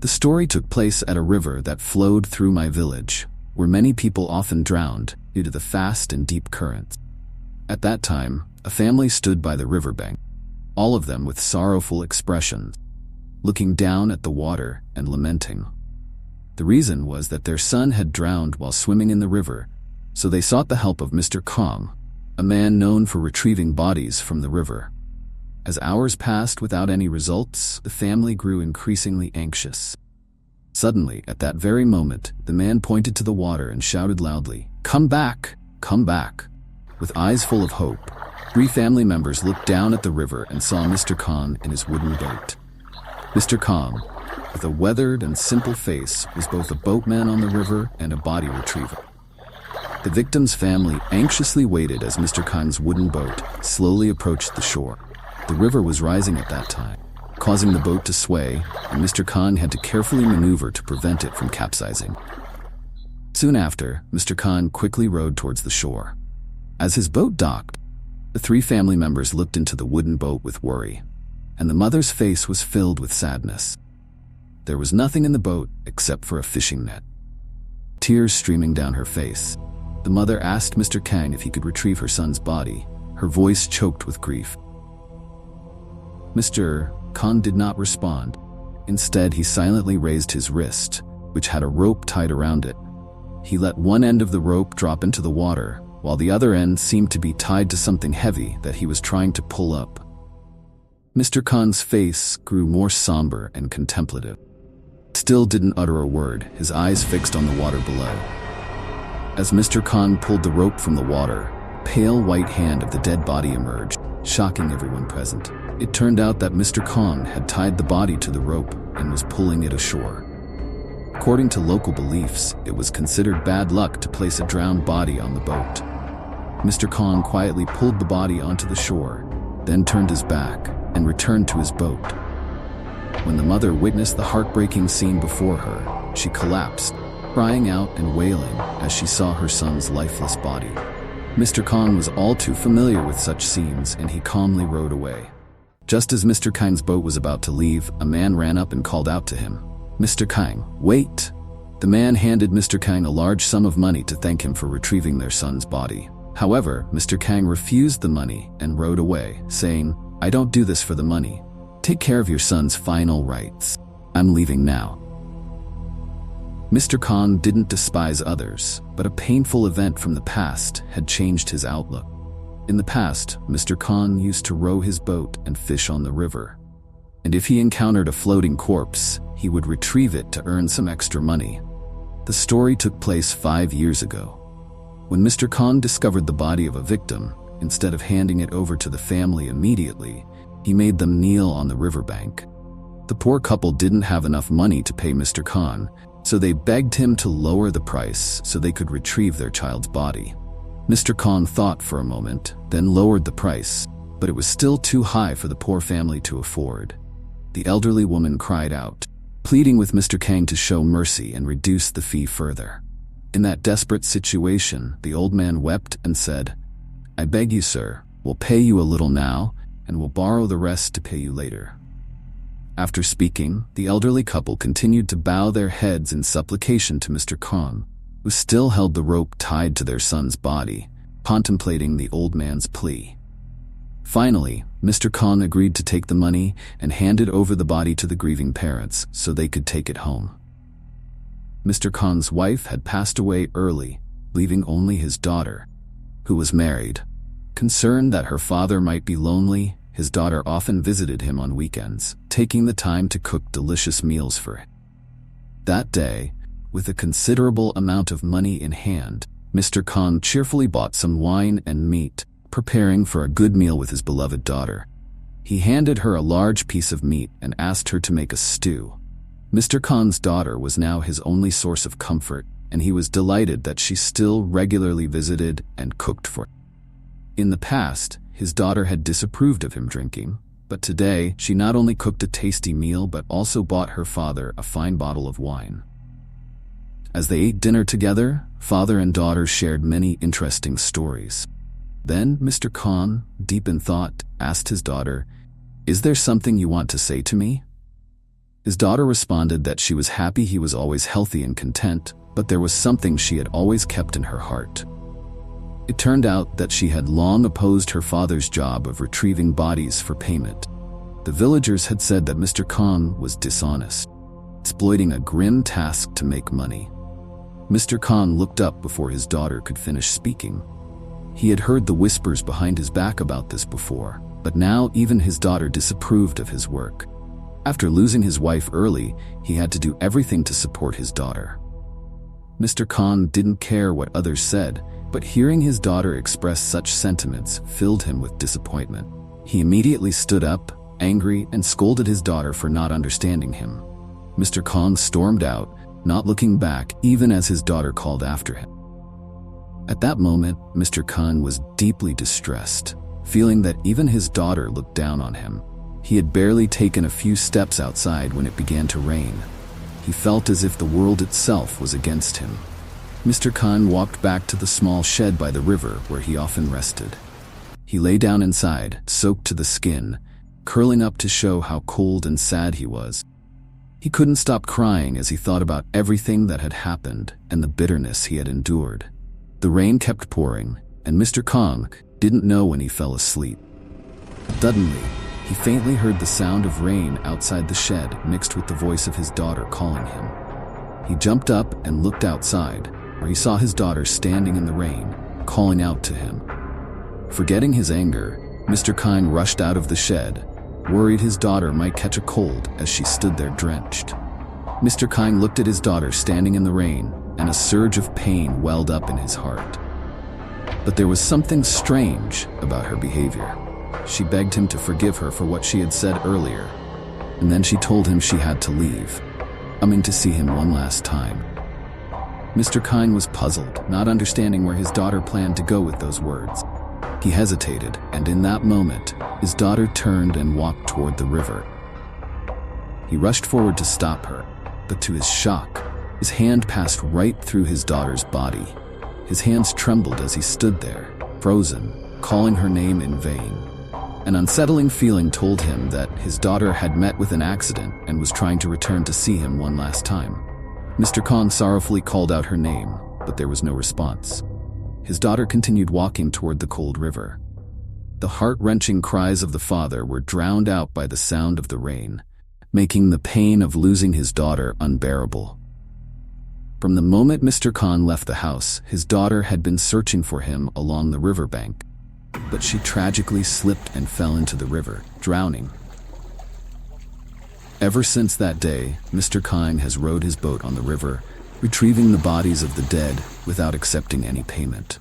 The story took place at a river that flowed through my village, where many people often drowned due to the fast and deep currents. At that time, a family stood by the riverbank, all of them with sorrowful expressions, looking down at the water and lamenting. The reason was that their son had drowned while swimming in the river, so they sought the help of Mr. Kong, a man known for retrieving bodies from the river. As hours passed without any results, the family grew increasingly anxious. Suddenly, at that very moment, the man pointed to the water and shouted loudly, "Come back! Come back!" With eyes full of hope, 3 family members looked down at the river and saw Mr. Khan in his wooden boat. Mr. Khan, with a weathered and simple face, was both a boatman on the river and a body retriever. The victim's family anxiously waited as Mr. Khan's wooden boat slowly approached the shore. The river was rising at that time, causing the boat to sway, and Mr. Khan had to carefully maneuver to prevent it from capsizing. Soon after, Mr. Khan quickly rowed towards the shore. As his boat docked, the 3 family members looked into the wooden boat with worry, and the mother's face was filled with sadness. There was nothing in the boat except for a fishing net. Tears streaming down her face, the mother asked Mr. Kang if he could retrieve her son's body, her voice choked with grief. Mr. Khan did not respond. Instead, he silently raised his wrist, which had a rope tied around it. He let one end of the rope drop into the water, while the other end seemed to be tied to something heavy that he was trying to pull up. Mr. Khan's face grew more somber and contemplative. Still didn't utter a word, his eyes fixed on the water below. As Mr. Khan pulled the rope from the water, a pale white hand of the dead body emerged, shocking everyone present. It turned out that Mr. Khan had tied the body to the rope and was pulling it ashore. According to local beliefs, it was considered bad luck to place a drowned body on the boat. Mr. Khan quietly pulled the body onto the shore, then turned his back and returned to his boat. When the mother witnessed the heartbreaking scene before her, she collapsed, crying out and wailing as she saw her son's lifeless body. Mr. Khan was all too familiar with such scenes, and he calmly rowed away. Just as Mr. Kang's boat was about to leave, a man ran up and called out to him, "Mr. Kang, wait!" The man handed Mr. Kang a large sum of money to thank him for retrieving their son's body. However, Mr. Kang refused the money and rowed away, saying, "I don't do this for the money. Take care of your son's final rights. I'm leaving now." Mr. Khan didn't despise others, but a painful event from the past had changed his outlook. In the past, Mr. Khan used to row his boat and fish on the river. And if he encountered a floating corpse, he would retrieve it to earn some extra money. The story took place 5 years ago. When Mr. Khan discovered the body of a victim, instead of handing it over to the family immediately, he made them kneel on the riverbank. The poor couple didn't have enough money to pay Mr. Khan, so they begged him to lower the price so they could retrieve their child's body. Mr. Khan thought for a moment, then lowered the price, but it was still too high for the poor family to afford. The elderly woman cried out, pleading with Mr. Kang to show mercy and reduce the fee further. In that desperate situation, the old man wept and said, "I beg you, sir, we'll pay you a little now, and we'll borrow the rest to pay you later." After speaking, the elderly couple continued to bow their heads in supplication to Mr. Khan, who still held the rope tied to their son's body, contemplating the old man's plea. Finally, Mr. Khan agreed to take the money and handed over the body to the grieving parents so they could take it home. Mr. Khan's wife had passed away early, leaving only his daughter, who was married. Concerned that her father might be lonely, his daughter often visited him on weekends, taking the time to cook delicious meals for him. That day, with a considerable amount of money in hand, Mr. Khan cheerfully bought some wine and meat, preparing for a good meal with his beloved daughter. He handed her a large piece of meat and asked her to make a stew. Mr. Khan's daughter was now his only source of comfort, and he was delighted that she still regularly visited and cooked for him. In the past, his daughter had disapproved of him drinking, but today she not only cooked a tasty meal but also bought her father a fine bottle of wine. As they ate dinner together, father and daughter shared many interesting stories. Then Mr. Khan, deep in thought, asked his daughter, "Is there something you want to say to me?" His daughter responded that she was happy he was always healthy and content, but there was something she had always kept in her heart. It turned out that she had long opposed her father's job of retrieving bodies for payment. The villagers had said that Mr. Khan was dishonest, exploiting a grim task to make money. Mr. Khan looked up before his daughter could finish speaking. He had heard the whispers behind his back about this before, but now even his daughter disapproved of his work. After losing his wife early, he had to do everything to support his daughter. Mr. Khan didn't care what others said, but hearing his daughter express such sentiments filled him with disappointment. He immediately stood up, angry, and scolded his daughter for not understanding him. Mr. Khan stormed out, not looking back even as his daughter called after him. At that moment, Mr. Khan was deeply distressed, feeling that even his daughter looked down on him. He had barely taken a few steps outside when it began to rain. He felt as if the world itself was against him. Mr. Khan walked back to the small shed by the river where he often rested. He lay down inside, soaked to the skin, curling up to show how cold and sad he was. He couldn't stop crying as he thought about everything that had happened and the bitterness he had endured. The rain kept pouring, and Mr. Khan didn't know when he fell asleep. Suddenly, he faintly heard the sound of rain outside the shed mixed with the voice of his daughter calling him. He jumped up and looked outside, where he saw his daughter standing in the rain, calling out to him. Forgetting his anger, Mr. Khan rushed out of the shed, worried his daughter might catch a cold as she stood there drenched. Mr. Khan looked at his daughter standing in the rain, and a surge of pain welled up in his heart. But there was something strange about her behavior. She begged him to forgive her for what she had said earlier, and then she told him she had to leave, coming to see him one last time. Mr. Khan was puzzled, not understanding where his daughter planned to go with those words. He hesitated, and in that moment, his daughter turned and walked toward the river. He rushed forward to stop her, but to his shock, his hand passed right through his daughter's body. His hands trembled as he stood there, frozen, calling her name in vain. An unsettling feeling told him that his daughter had met with an accident and was trying to return to see him one last time. Mr. Khan sorrowfully called out her name, but there was no response. His daughter continued walking toward the cold river. The heart-wrenching cries of the father were drowned out by the sound of the rain, making the pain of losing his daughter unbearable. From the moment Mr. Khan left the house, his daughter had been searching for him along the riverbank, but she tragically slipped and fell into the river, drowning. Ever since that day, Mr. Khan has rowed his boat on the river, retrieving the bodies of the dead without accepting any payment.